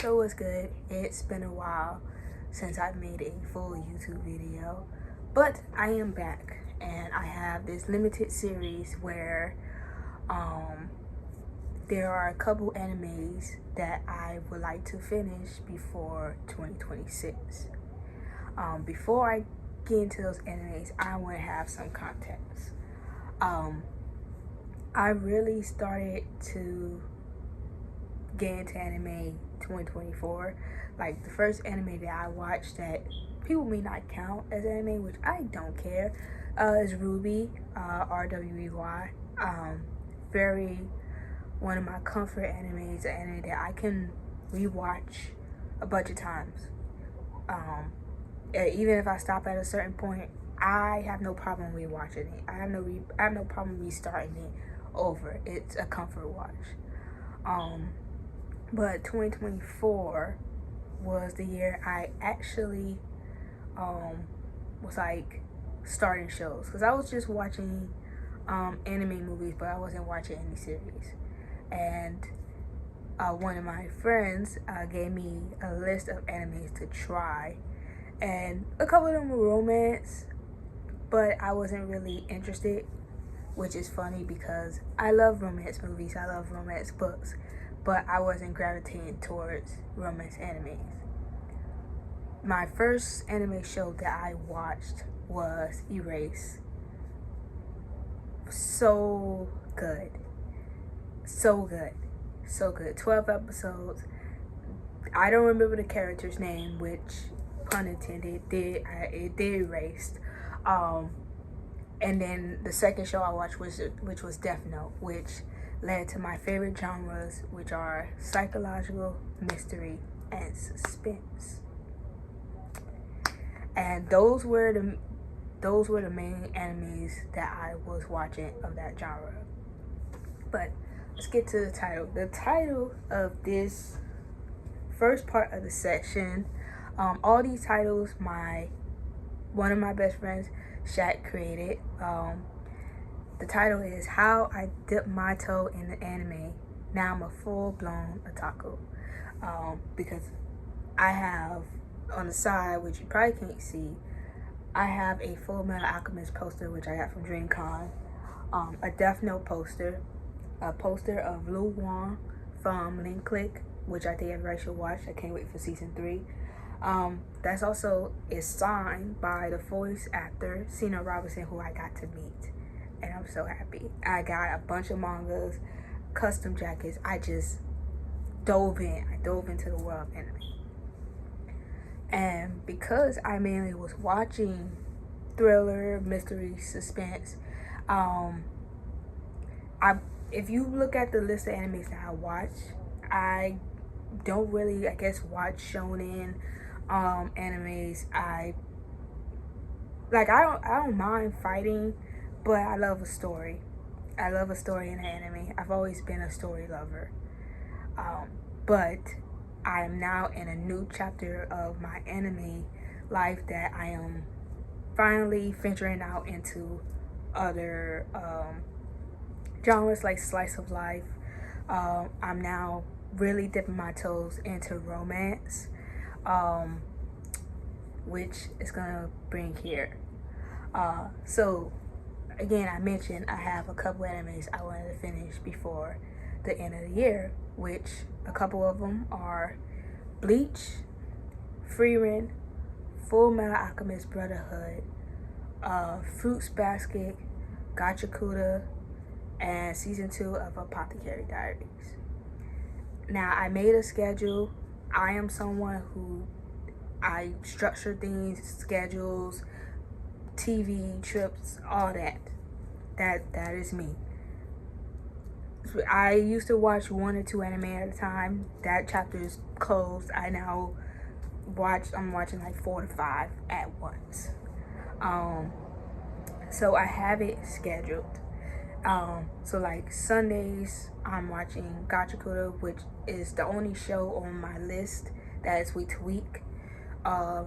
So what's good? It's been a while since I've made a full YouTube video, but I am back and I have this limited series where there are a couple animes that I would like to finish before 2026. Before I get into those animes, I want to have some context. I really started to get into anime 2024. Like the first anime that I watched that people may not count as anime, which I don't care, is Ruby, RWBY. Very one of my comfort animes, an anime that I can rewatch a bunch of times. Even if I stop at a certain point, I have no problem rewatching it. I have no problem restarting it over. It's a comfort watch. But 2024 was the year I actually was like starting shows, because I was just watching anime movies, but I wasn't watching any series. And one of my friends gave me a list of animes to try, and a couple of them were romance, but I wasn't really interested, which is funny because I love romance movies, I love romance books, but I wasn't gravitating towards romance animes. My first anime show that I watched was Erase. So good. So good. So good. 12 episodes. I don't remember the character's name, which, pun intended, it did erased. And then the second show I watched which was Death Note, which led to my favorite genres, which are psychological, mystery, and suspense. And those were the main animes that I was watching of that genre. But let's get to the title. The title of this first part of the section, all these titles one of my best friends, Shaq, created. The title is How I Dipped My Toe in the Anime. Now I'm a full-blown otaku. Because I have, on the side, which you probably can't see, I have a Full Metal Alchemist poster, which I got from DreamCon. A Death Note poster. A poster of Lu Wang from Link Click, which I think everybody should watch. I can't wait for season 3. That's also is signed by the voice actor, Cena Robinson, who I got to meet. And I'm so happy. I got a bunch of mangas, custom jackets. I just dove in. I dove into the world of anime. And because I mainly was watching thriller, mystery, suspense, if you look at the list of animes that I watch, I don't really, I guess, watch shonen animes. I don't mind fighting, but I love a story. I love a story in an anime. I've always been a story lover. But I am now in a new chapter of my anime life that I am finally venturing out into other genres like slice of life. I'm now really dipping my toes into romance, which is gonna bring here. So again, I mentioned I have a couple animes I wanted to finish before the end of the year, which a couple of them are Bleach, Frieren, Full Metal Alchemist Brotherhood, Fruits Basket, Gachakuda, and season 2 of Apothecary Diaries. Now, I made a schedule. I am someone who I structure things, schedules, TV, trips, all that. That is me. I used to watch 1 or 2 anime at a time. That chapter is closed. I'm watching like 4 to 5 at once. So I have it scheduled. So like Sundays, I'm watching Gachakuda, which is the only show on my list that is week to week.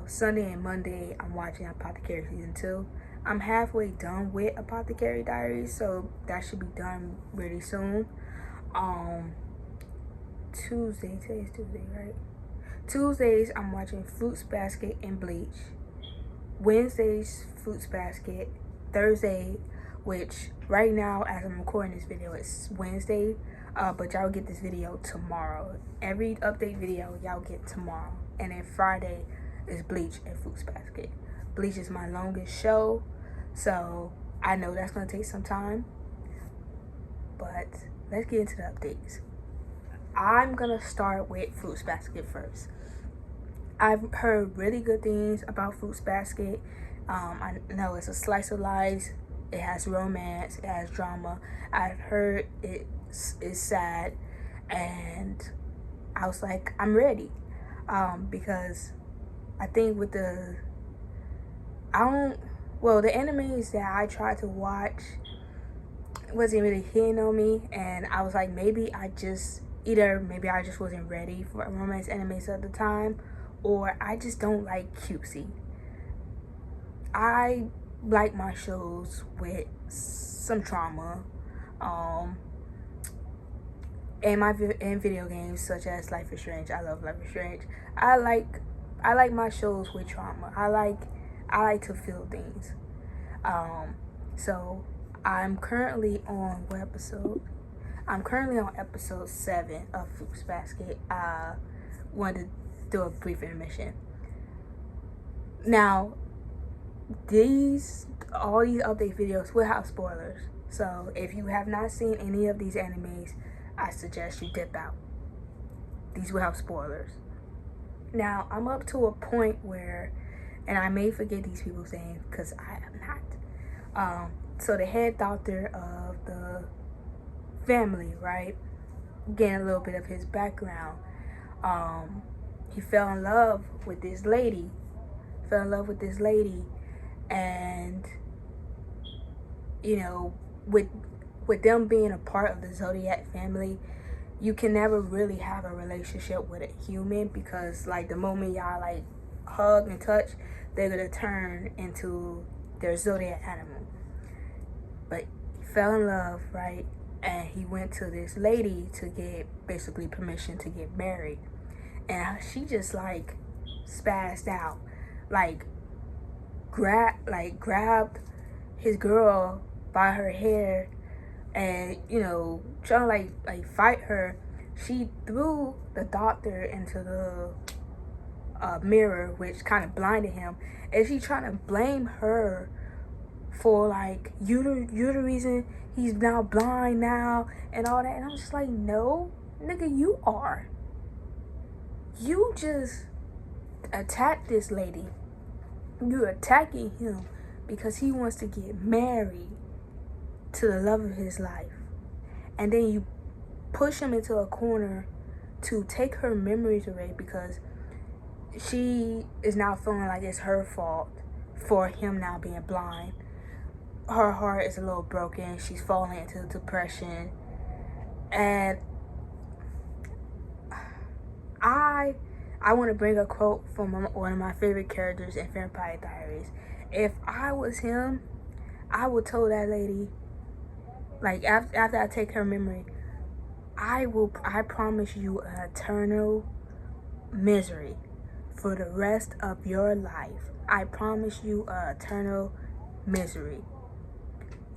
Sunday and Monday, I'm watching Apothecary season 2. I'm halfway done with Apothecary Diaries, so that should be done really soon. Today's Tuesday, right? Tuesdays, I'm watching Fruits Basket and Bleach. Wednesdays, Fruits Basket. Thursday, which right now, as I'm recording this video, it's Wednesday. But y'all get this video tomorrow. Every update video, y'all get tomorrow. And then Friday is Bleach and Fruits Basket. Bleach is my longest show, so I know that's going to take some time. But let's get into the updates. I'm going to start with Fruits Basket first. I've heard really good things about Fruits Basket. I know it's a slice of life. It has romance. It has drama. I've heard it's sad. And I was like, I'm ready. Because I think with the animes that I tried to watch wasn't really hitting on me, and I was like, maybe I just wasn't ready for romance animes at the time, or I just don't like cutesy. I like my shows with some trauma, and video games such as Life is Strange. I love Life is Strange. I like my shows with trauma. I like to feel things. So I'm currently on what episode? I'm currently on episode 7 of Fruits Basket. Wanted to do a brief intermission. Now, all these update videos will have spoilers. So if you have not seen any of these animes, I suggest you dip out. These will have spoilers. Now, I'm up to a point where, and I may forget these people's names because I am not. So the head doctor of the family, right? Getting a little bit of his background. He fell in love with this lady. And, you know, with them being a part of the Zodiac family, you can never really have a relationship with a human, because like the moment y'all like hug and touch, they're gonna turn into their Zodiac animal. But he fell in love, right? And he went to this lady to get basically permission to get married, and she just like spazzed out, like grabbed his girl by her hair, and trying to like fight her. She threw the doctor into the mirror, which kind of blinded him, and she trying to blame her for like, you're the reason he's now blind now and all that. And I'm just like, no, nigga, you just attacked this lady. You're attacking him because he wants to get married to the love of his life, and then you push him into a corner to take her memories away because she is now feeling like it's her fault for him now being blind. Her heart is a little broken. She's falling into depression. And I want to bring a quote from one of my favorite characters in Vampire Diaries. If I was him, I would tell that lady, like, after I take her memory, I promise you an eternal misery for the rest of your life. I promise you an eternal misery.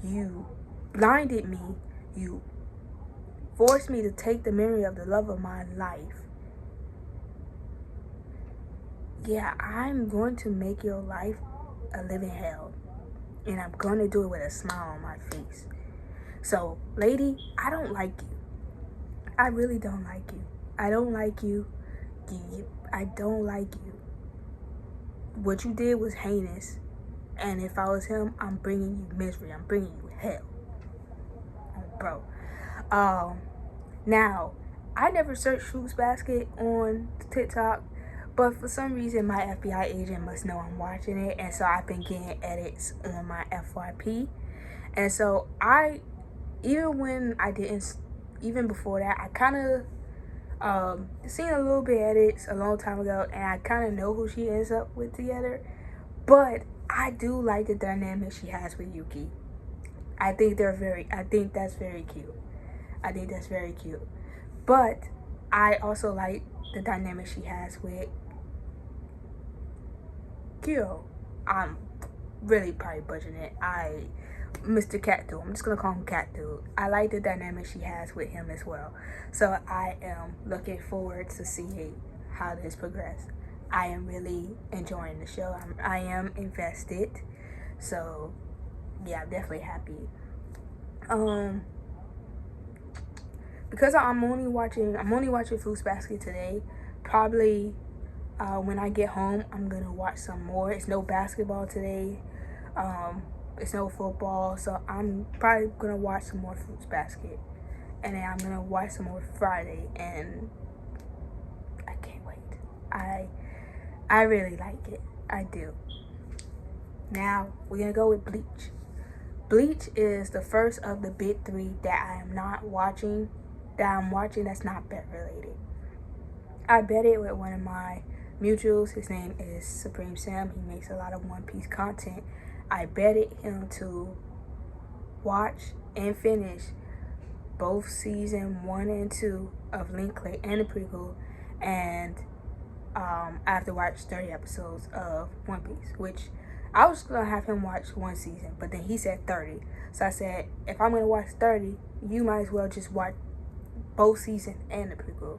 You blinded me. You forced me to take the memory of the love of my life. Yeah, I'm going to make your life a living hell. And I'm going to do it with a smile on my face. So, lady, I don't like you. I really don't like you. I don't like you. I don't like you. What you did was heinous. And if I was him, I'm bringing you misery. I'm bringing you hell. Bro. Now, I never searched Fruits Basket on TikTok, but for some reason my FBI agent must know I'm watching it, and so I've been getting edits on my FYP. And so even before that, I kind of seen a little bit edits a long time ago, and I kind of know who she ends up with together. But I do like the dynamic she has with Yuki. I think that's very cute. But I also like the dynamic she has with Kyo. I'm really probably butchering it. Mr. Cat Dude. I'm just gonna call him Cat Dude. I like the dynamic she has with him as well. So I am looking forward to seeing how this progresses. I am really enjoying the show. I am invested. So yeah, I'm definitely happy. Because I'm only watching Fruits Basket today. Probably when I get home, I'm gonna watch some more. It's no basketball today. It's no football, so I'm probably gonna watch some more Fruits Basket, and then I'm gonna watch some more Friday, and I can't wait. I really like it. I do. Now we're gonna go with Bleach. Bleach is the first of the big three that I am not watching. That I'm watching that's not bet related. I bet it with one of my mutuals. His name is Supreme Sam. He makes a lot of One Piece content. I betted him to watch and finish both season 1 and 2 of Linklater and the prequel, and I have to watch 30 episodes of One Piece, which I was gonna have him watch one season, but then he said 30. So I said, if I'm gonna watch 30, you might as well just watch both seasons and the prequel.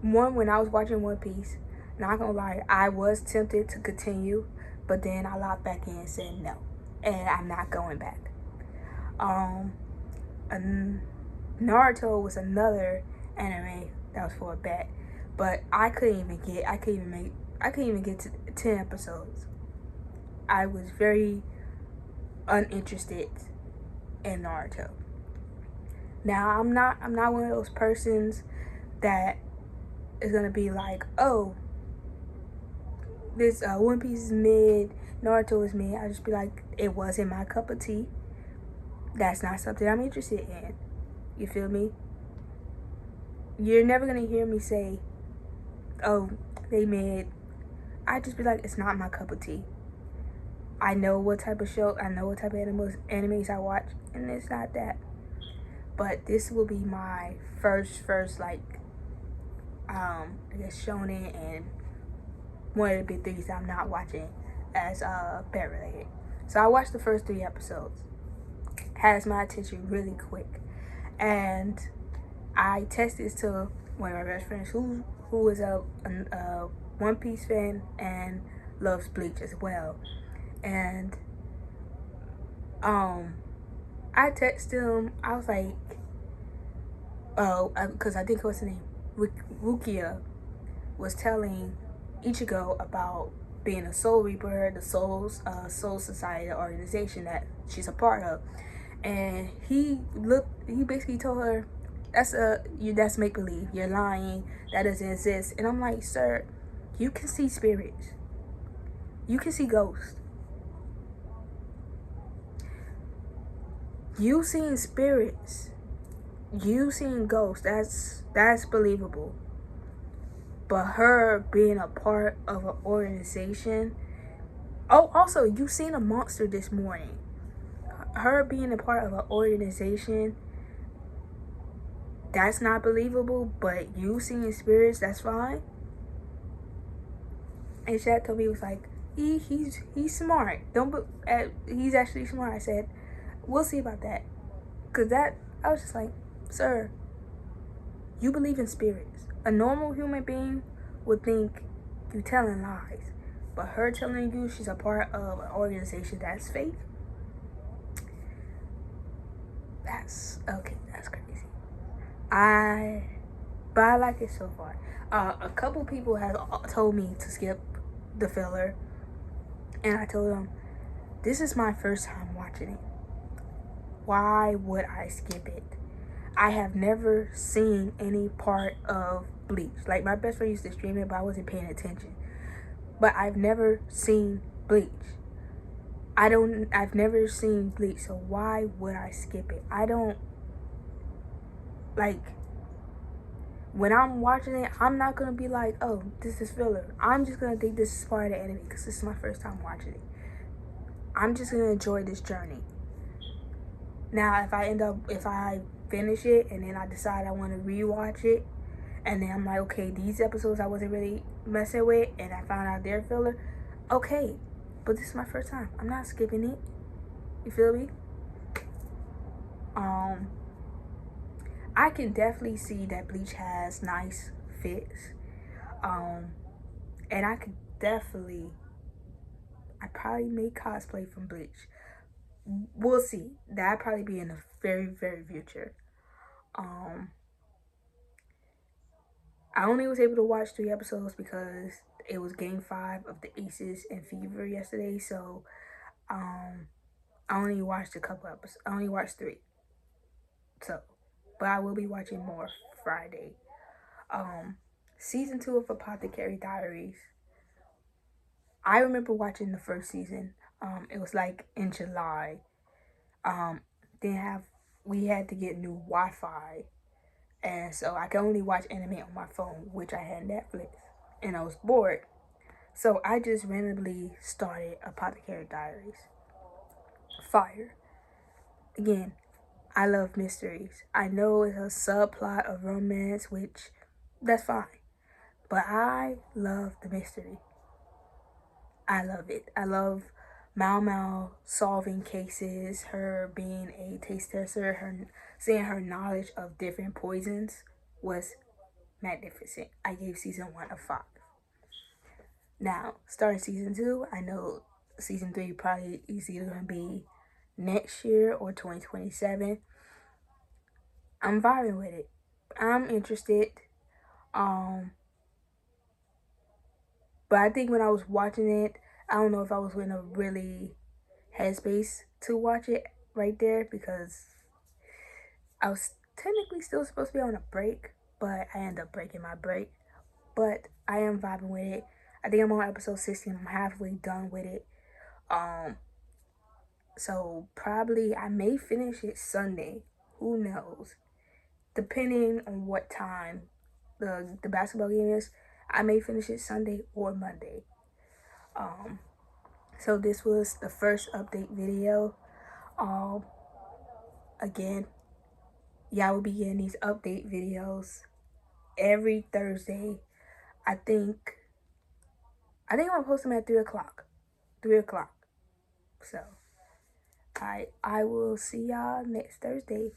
When I was watching One Piece, not gonna lie, I was tempted to continue, but then I locked back in and said no, and I'm not going back. Naruto was another anime that was for a bet, but I couldn't even get to 10 episodes. I was very uninterested in Naruto. Now I'm not one of those persons that is gonna be like, oh, this One Piece is mid, Naruto is mid. I just be like, it wasn't my cup of tea. That's not something I'm interested in. You feel me? You're never gonna hear me say, oh, they mid. I just be like, it's not my cup of tea. I know what type of show, I know what type of animes I watch, and it's not that. But this will be my first like, I guess shonen and one of the big things that I'm not watching as bet related. So I watched the first 3 episodes. Has my attention really quick, and I texted this to one of my best friends who is a One Piece fan and loves Bleach as well. And I texted him. I was like, because I think what's the name, Rukia was telling Ichigo about being a Soul Reaper, the Soul Society organization that she's a part of, and he basically told her, that's make believe. You're lying. That doesn't exist. And I'm like, sir, you can see spirits. You can see ghosts. You seeing spirits. You seeing ghosts. That's believable. But her being a part of an organization. Oh, also, you seen a monster this morning. Her being a part of an organization, that's not believable. But you seeing spirits, that's fine. And Shaq told me, he was like, he's smart. He's actually smart. I said, we'll see about that. Cause I was just like, sir, you believe in spirits. A normal human being would think you telling lies. But her telling you she's a part of an organization that's fake, that's crazy. But I like it so far. A couple people have told me to skip the filler, and I told them, this is my first time watching it. Why would I skip it? I have never seen any part of Bleach. Like, my best friend used to stream it, but I wasn't paying attention. But I've never seen Bleach. I've never seen Bleach, so why would I skip it? I don't, like, when I'm watching it, I'm not gonna be like, oh, this is filler. I'm just gonna think this is part of the anime because this is my first time watching it. I'm just gonna enjoy this journey. Now, if I finish it, and then I decide I want to rewatch it, and then I'm like, okay, these episodes I wasn't really messing with, and I found out they're filler. Okay, but this is my first time. I'm not skipping it. You feel me? I can definitely see that Bleach has nice fits. And I could definitely, I probably may cosplay from Bleach. We'll see. That'll probably be in the very, very future. Um, I only was able to watch 3 episodes because it was game 5 of the Aces and Fever yesterday. So, I only watched a couple episodes. I only watched 3. So, but I will be watching more Friday. Um, season 2 of Apothecary Diaries. I remember watching the first season. It was like in July. Um, then have we had to get new Wi-Fi, and so I could only watch anime on my phone, which I had Netflix, and I was bored. So I just randomly started Apothecary Diaries. Fire. Again, I love mysteries. I know it's a subplot of romance, which that's fine. But I love the mystery. I love it. I love Mao Mao solving cases, her being a taste tester, her seeing her knowledge of different poisons was magnificent. I gave season 1 a 5. Now, starting season 2, I know season 3 probably is either gonna be next year or 2027. I'm vibing with it. I'm interested. Um, but I think when I was watching it, I don't know if I was in a really headspace to watch it right there because I was technically still supposed to be on a break, but I ended up breaking my break. But I am vibing with it. I think I'm on episode 16. I'm halfway done with it. Um, so probably I may finish it Sunday. Who knows? Depending on what time the basketball game is, I may finish it Sunday or Monday. Um, so this was the first update video. Um, again, y'all will be getting these update videos every Thursday. I think I'm gonna post them at 3 o'clock. 3 o'clock. So I will see y'all next Thursday.